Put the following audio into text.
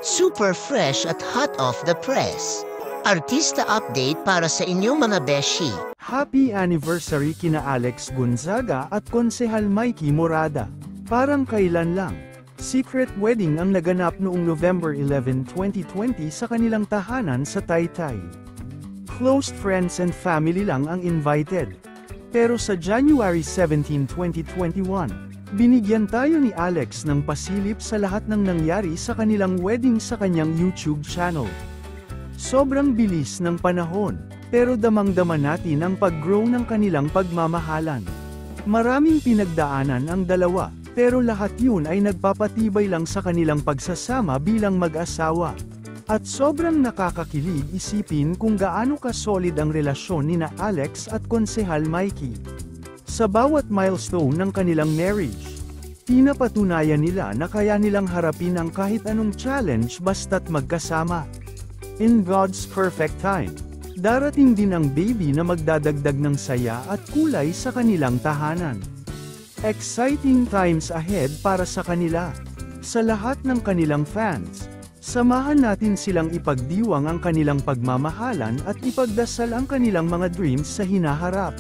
Super fresh at hot off the press. Artista update para sa inyong mga beshi. Happy anniversary kina Alex Gonzaga at Konsehal Mikey Morada. Parang kailan lang. Secret wedding ang naganap noong November 11, 2020 sa kanilang tahanan sa Taytay. Close friends and family lang ang invited. Pero sa January 17, 2021, binigyan tayo ni Alex ng pasilip sa lahat ng nangyari sa kanilang wedding sa kanyang YouTube channel. Sobrang bilis ng panahon, pero damang-dama natin ang pag-grow ng kanilang pagmamahalan. Maraming pinagdaanan ang dalawa, pero lahat yun ay nagpapatibay lang sa kanilang pagsasama bilang mag-asawa. At sobrang nakakakilig isipin kung gaano ka-solid ang relasyon nina Alex at Konsehal Mikey. Sa bawat milestone ng kanilang marriage, pinapatunayan nila na kaya nilang harapin ang kahit anong challenge basta't magkasama. In God's perfect time, darating din ang baby na magdadagdag ng saya at kulay sa kanilang tahanan. Exciting times ahead para sa kanila. Sa lahat ng kanilang fans, samahan natin silang ipagdiwang ang kanilang pagmamahalan at ipagdasal ang kanilang mga dreams sa hinaharap.